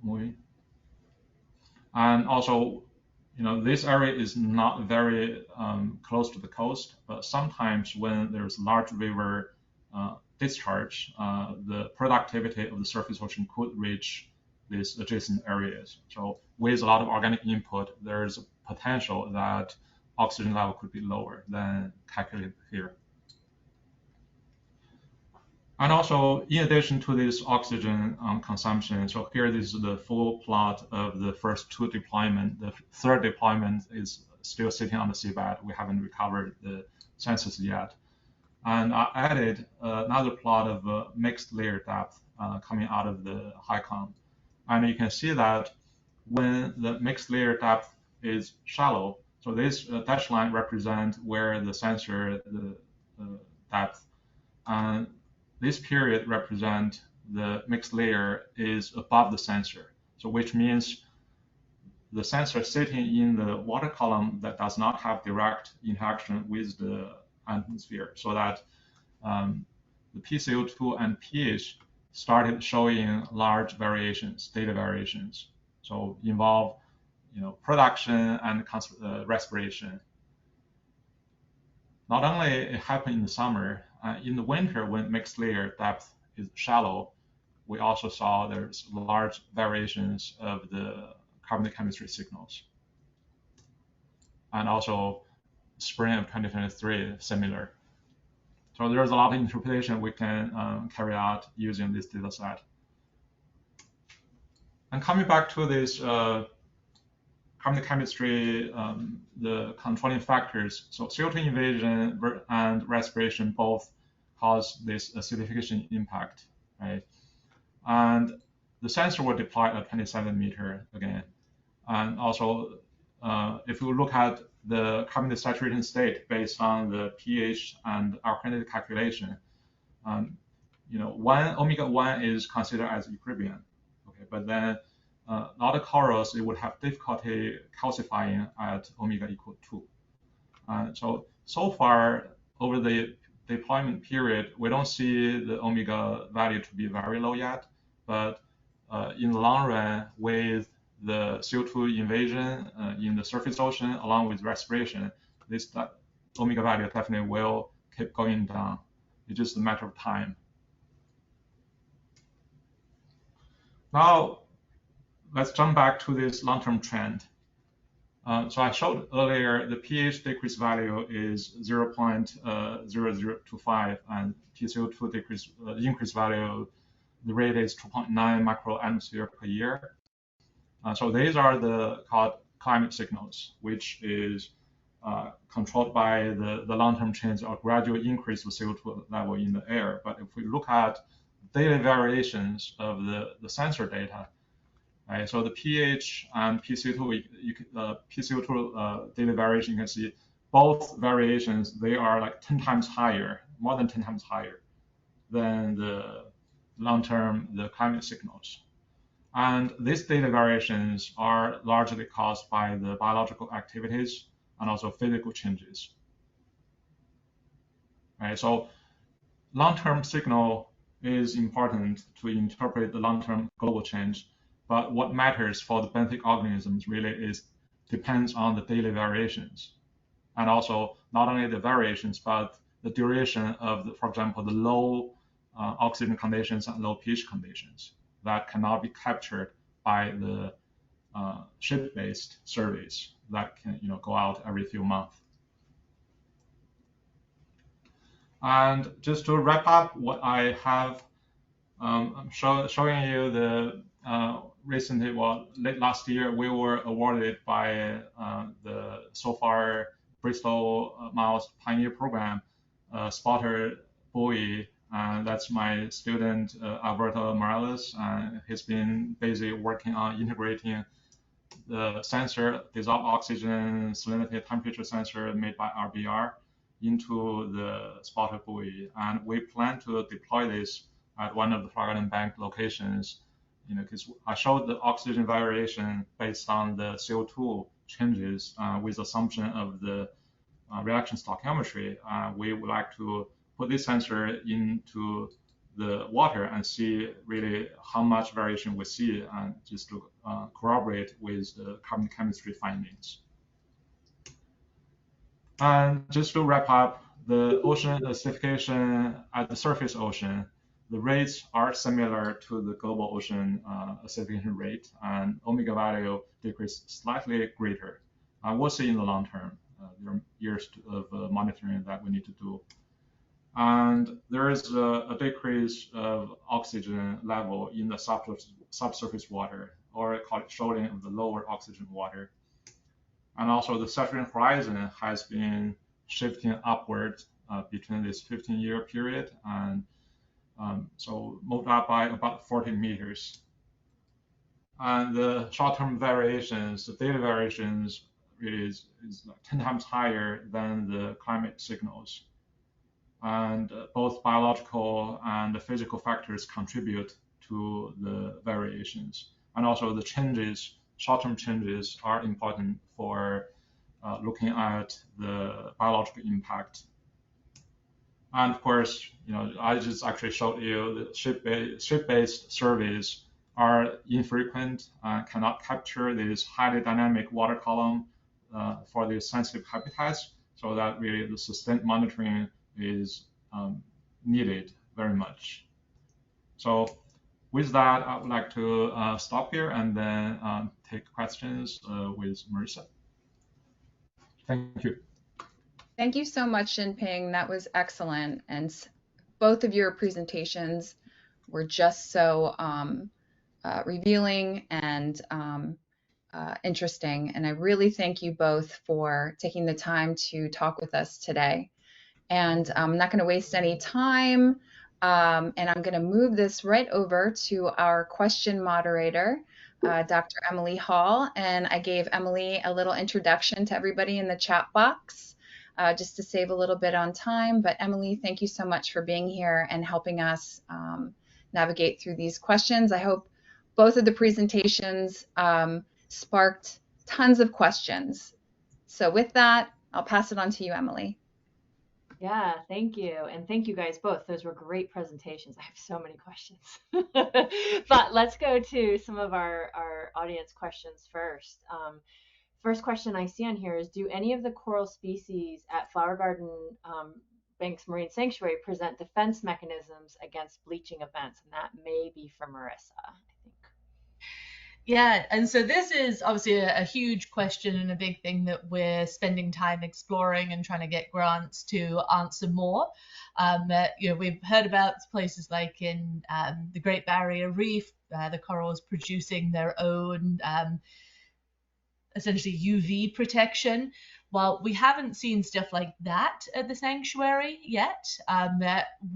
Moving. And also, this area is not very close to the coast, but sometimes when there's large river discharge, the productivity of the surface ocean could reach these adjacent areas. So with a lot of organic input, there's a potential that oxygen level could be lower than calculated here. And also, in addition to this oxygen consumption, so here this is the full plot of the first 2 deployment. The 3rd deployment is still sitting on the seabed. We haven't recovered the census yet. And I added another plot of mixed layer depth coming out of the HICOM. And you can see that when the mixed layer depth is shallow, so this dashed line represents where the sensor, the depth, and this period represents the mixed layer is above the sensor. So which means the sensor sitting in the water column that does not have direct interaction with the atmosphere, so that the PCO2 and pH started showing large variations, data variations. So involve, production and respiration. Not only it happened in the summer, in the winter when mixed layer depth is shallow, we also saw there's large variations of the carbon chemistry signals. And also spring of 2023, similar. So there's a lot of interpretation we can carry out using this data set. And coming back to this carbon chemistry, the controlling factors, so CO2 invasion and respiration both cause this acidification impact, right? And the sensor will deploy at 27 meter again. And also, if you look at the carbon desaturation state based on the pH and alkalinity calculation, omega-1 is considered as equilibrium, okay? But then other corals, it would have difficulty calcifying at omega equal 2. So far, over the deployment period, we don't see the omega value to be very low yet, but in the long run, with the CO2 invasion in the surface ocean, along with respiration, this omega value definitely will keep going down. It's just a matter of time. Now, let's jump back to this long-term trend. So I showed earlier the pH decrease value is 0.0025, and PCO2 decrease increase value, the rate is 2.9 microatmosphere per year. So these are the called climate signals, which is controlled by the long-term change or gradual increase of CO2 level in the air. But if we look at daily variations of the sensor data, right, so the pH and PCO2, PCO2 daily variation, you can see both variations, they are like 10 times higher, more than 10 times higher than the long-term, the climate signals. And these data variations are largely caused by the biological activities and also physical changes. Right, so long-term signal is important to interpret the long-term global change, but what matters for the benthic organisms really depends on the daily variations, and also not only the variations, but the duration of, for example, the low oxygen conditions and low pH conditions that cannot be captured by the ship-based surveys that can go out every few months. And just to wrap up what I have, I'm showing you the recently, late last year, we were awarded by the so far Bristol Miles Pioneer Program spotter buoy. That's my student, Alberto Morales, and he's been busy working on integrating the sensor, dissolved oxygen salinity temperature sensor made by RBR into the spotter buoy. And we plan to deploy this at one of the Frog Bank locations, because I showed the oxygen variation based on the CO2 changes with assumption of the reaction stoichiometry. We would like to put this sensor into the water and see really how much variation we see, and just to corroborate with the carbon chemistry findings. And just to wrap up, the ocean acidification at the surface ocean, the rates are similar to the global ocean acidification rate, and omega value decrease slightly greater. We'll see in the long term. There are years of monitoring that we need to do. And there is a decrease of oxygen level in the subsurface water, or call it shoaling of the lower oxygen water. And also the saturation horizon has been shifting upward between this 15-year period, and so moved up by about 40 meters. And the short-term variations, the daily variations, is like 10 times higher than the climate signals. And both biological and physical factors contribute to the variations. And also the changes, short-term changes, are important for looking at the biological impact. And of course, I just actually showed you the ship-based surveys are infrequent and cannot capture this highly dynamic water column for the sensitive habitats, so that really the sustained monitoring is needed very much. So with that, I would like to stop here and then take questions with Marissa. Thank you. Thank you so much, Xingping. That was excellent. And both of your presentations were just so revealing and interesting. And I really thank you both for taking the time to talk with us today. And I'm not going to waste any time. And I'm going to move this right over to our question moderator, Dr. Emily Hall. And I gave Emily a little introduction to everybody in the chat box, just to save a little bit on time. But Emily, thank you so much for being here and helping us navigate through these questions. I hope both of the presentations sparked tons of questions. So with that, I'll pass it on to you, Emily. Yeah, thank you. And thank you guys both. Those were great presentations. I have so many questions. But let's go to some of our audience questions first. First question I see on here is, do any of the coral species at Flower Garden Banks Marine Sanctuary present defense mechanisms against bleaching events? And that may be for Marissa, I think. Yeah, and so this is obviously a huge question and a big thing that we're spending time exploring and trying to get grants to answer more. We've heard about places like in the Great Barrier Reef, the corals producing their own essentially UV protection. While we haven't seen stuff like that at the sanctuary yet,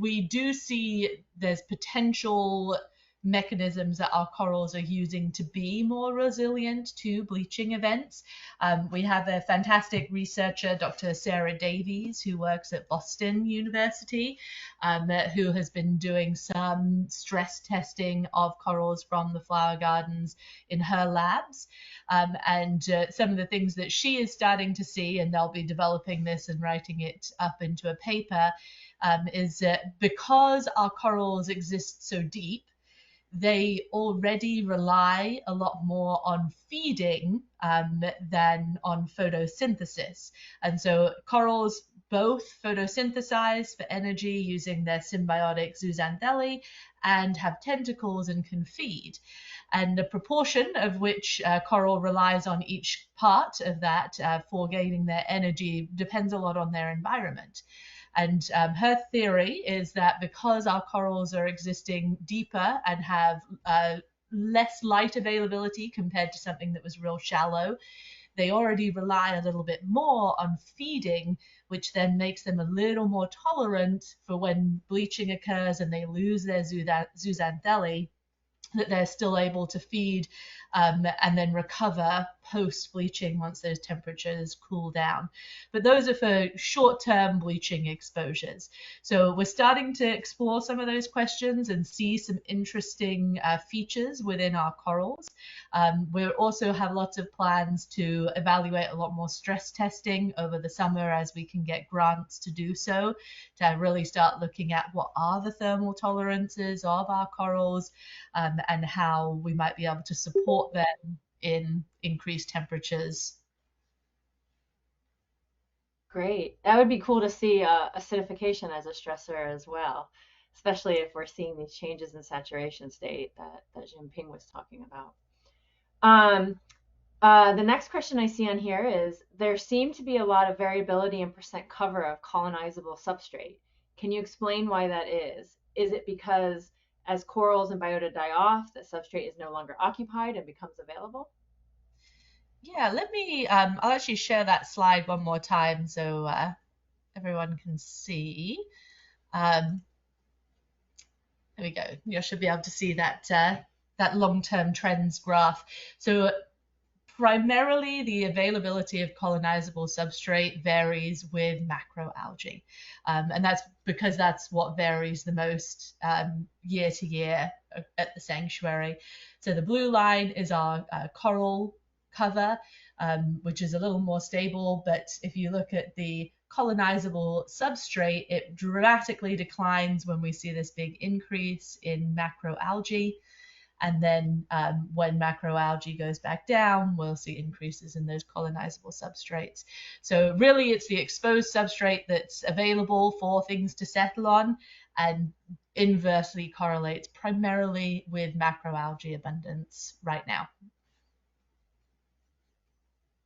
we do see there's potential mechanisms that our corals are using to be more resilient to bleaching events. We have a fantastic researcher, Dr. Sarah Davies, who works at Boston University, who has been doing some stress testing of corals from the flower gardens in her labs. And some of the things that she is starting to see, and they'll be developing this and writing it up into a paper, is that because our corals exist so deep, they already rely a lot more on feeding than on photosynthesis. And so corals both photosynthesize for energy using their symbiotic zooxanthellae and have tentacles and can feed. And the proportion of which coral relies on each part of that for gaining their energy depends a lot on their environment. And her theory is that because our corals are existing deeper and have less light availability compared to something that was real shallow, they already rely a little bit more on feeding, which then makes them a little more tolerant for when bleaching occurs and they lose their zooxanthellae, that they're still able to feed and then recover post-bleaching once those temperatures cool down. But those are for short-term bleaching exposures. So we're starting to explore some of those questions and see some interesting features within our corals. We also have lots of plans to evaluate a lot more stress testing over the summer as we can get grants to do so, to really start looking at what are the thermal tolerances of our corals and how we might be able to support them in increased temperatures. Great. That would be cool to see acidification as a stressor as well, especially if we're seeing these changes in saturation state that Xingping was talking about. The next question I see on here is, there seem to be a lot of variability in percent cover of colonizable substrate. Can you explain why that is? Is it because as corals and biota die off, the substrate is no longer occupied and becomes available? Yeah, let me, I'll actually share that slide one more time so everyone can see. There we go. You should be able to see that that long-term trends graph. So primarily the availability of colonizable substrate varies with macroalgae. And that's because that's what varies the most year to year at the sanctuary. So the blue line is our coral cover, which is a little more stable. But if you look at the colonizable substrate, it dramatically declines when we see this big increase in macroalgae. And then when macroalgae goes back down, we'll see increases in those colonizable substrates. So really it's the exposed substrate that's available for things to settle on and inversely correlates primarily with macroalgae abundance right now.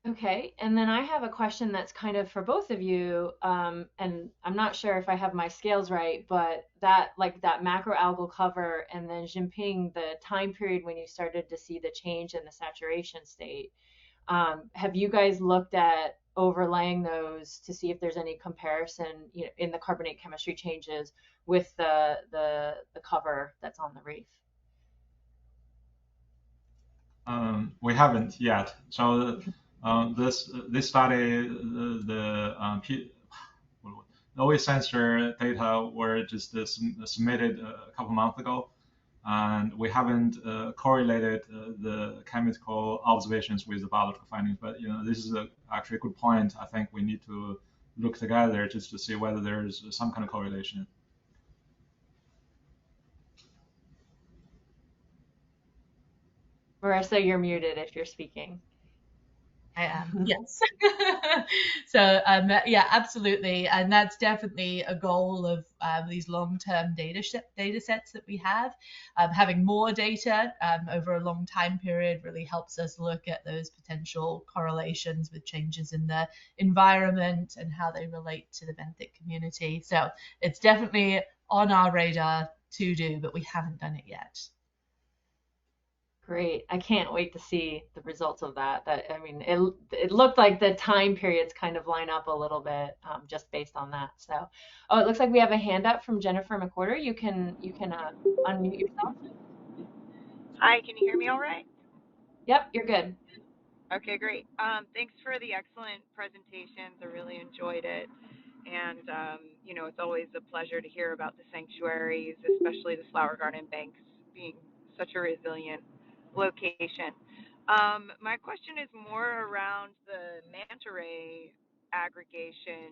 Okay, and then I have a question that's kind of for both of you, and I'm not sure if I have my scales right, but that macroalgal cover and then Xingping, the time period when you started to see the change in the saturation state, have you guys looked at overlaying those to see if there's any comparison, you know, in the carbonate chemistry changes with the cover that's on the reef? We haven't yet. So this study, the OE sensor data were just submitted a couple months ago, and we haven't correlated the chemical observations with the biological findings. But you know, this is actually a good point. I think we need to look together just to see whether there's some kind of correlation. Marissa, you're muted if you're speaking. I am, yes. So yeah, absolutely, and that's definitely a goal of these long-term data sets that we have. Having more data over a long time period really helps us look at those potential correlations with changes in the environment and how they relate to the benthic community. So it's definitely on our radar to do, but we haven't done it yet. Great. I can't wait to see the results of that. I mean, it looked like the time periods kind of line up a little bit just based on that. So, oh, it looks like we have a hand up from Jennifer McWhorter. You can unmute yourself. Hi, can you hear me all right? Yep, you're good. Okay, great. Thanks for the excellent presentations. I really enjoyed it. And, you know, it's always a pleasure to hear about the sanctuaries, especially the flower garden banks being such a resilient location. My question is more around the manta ray aggregation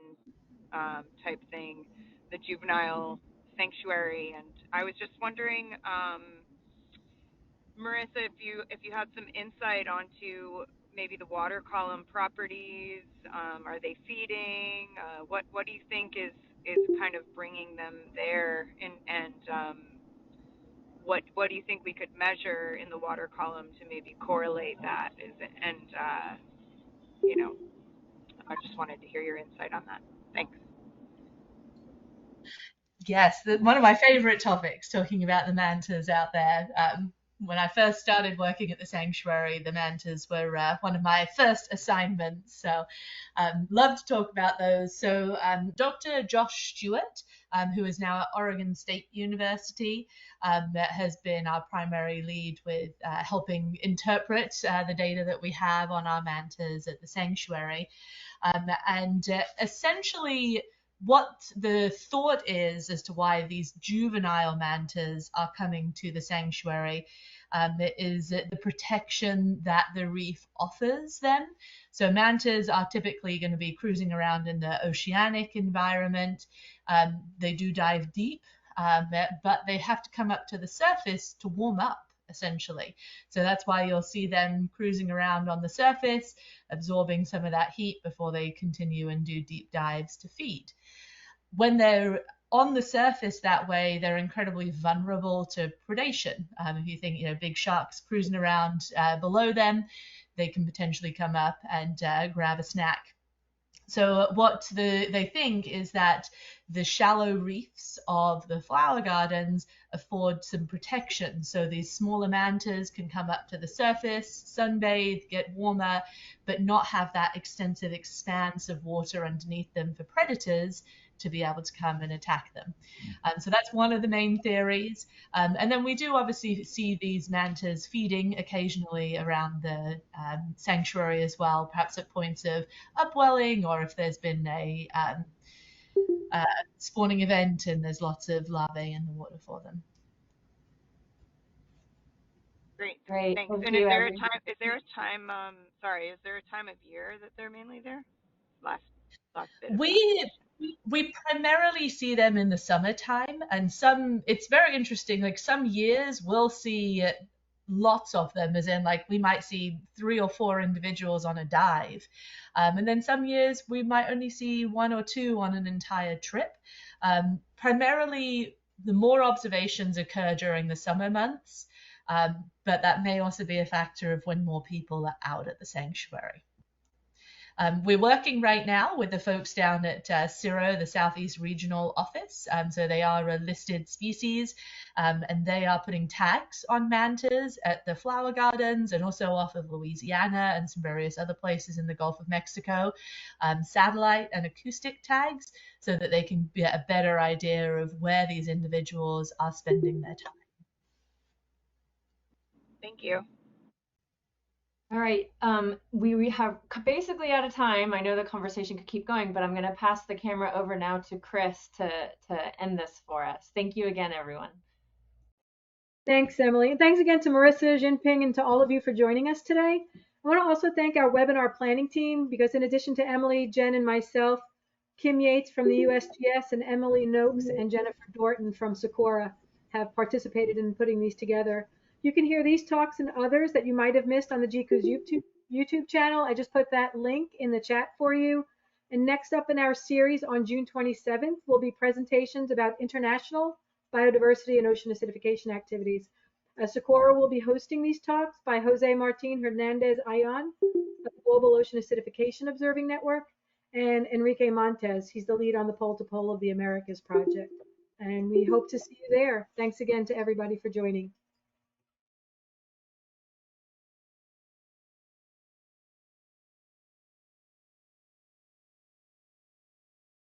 type thing, the juvenile sanctuary. And I was just wondering, Marissa, if you had some insight onto maybe the water column properties, are they feeding? What do you think is kind of bringing them there, and what do you think we could measure in the water column to maybe correlate that? You know, I just wanted to hear your insight on that. Thanks. Yes, one of my favorite topics, talking about the mantas out there. When I first started working at the sanctuary, the mantas were one of my first assignments. So love to talk about those. So Dr. Josh Stewart, who is now at Oregon State University, has been our primary lead with helping interpret the data that we have on our mantas at the sanctuary. And essentially, what the thought is as to why these juvenile mantas are coming to the sanctuary is the protection that the reef offers them. So mantas are typically going to be cruising around in the oceanic environment. They do dive deep, but they have to come up to the surface to warm up, essentially. So that's why you'll see them cruising around on the surface, absorbing some of that heat before they continue and do deep dives to feed. When they're on the surface that way, they're incredibly vulnerable to predation. If you think, you know, big sharks cruising around below them, they can potentially come up and grab a snack. So what they think is that the shallow reefs of the flower gardens afford some protection. So these smaller mantas can come up to the surface, sunbathe, get warmer, but not have that extensive expanse of water underneath them for predators to be able to come and attack them. So that's one of the main theories. And then we do obviously see these mantas feeding occasionally around the sanctuary as well, perhaps at points of upwelling, or if there's been a spawning event and there's lots of larvae in the water for them. Great. Great. Thanks. Thank And you, is there a everyone. time? Is there a time of year that they're mainly there? Last bit of that. We primarily see them in the summertime, and it's very interesting. Like some years we'll see lots of them, as in like we might see 3 or 4 individuals on a dive, and then some years we might only see 1 or 2 on an entire trip. Primarily, the more observations occur during the summer months, but that may also be a factor of when more people are out at the sanctuary. We're working right now with the folks down at CIRO, the Southeast Regional Office. So they are a listed species, and they are putting tags on mantas at the flower gardens and also off of Louisiana and some various other places in the Gulf of Mexico, satellite and acoustic tags, so that they can get a better idea of where these individuals are spending their time. Thank you. All right, we have basically out of time. I know the conversation could keep going, but I'm going to pass the camera over now to Chris to end this for us. Thank you again, everyone. Thanks, Emily. And thanks again to Marissa, Xingping, and to all of you for joining us today. I want to also thank our webinar planning team, because in addition to Emily, Jen, and myself, Kim Yates from the USGS and Emily Noakes and Jennifer Dorton from SECOORA have participated in putting these together. You can hear these talks and others that you might have missed on the GCOOS YouTube channel. I just put that link in the chat for you. And next up in our series on June 27th will be presentations about international biodiversity and ocean acidification activities. SECOORA will be hosting these talks by Jose Martin Hernandez Ayon of the Global Ocean Acidification Observing Network, and Enrique Montes. He's the lead on the Pole to Pole of the Americas project. And we hope to see you there. Thanks again to everybody for joining.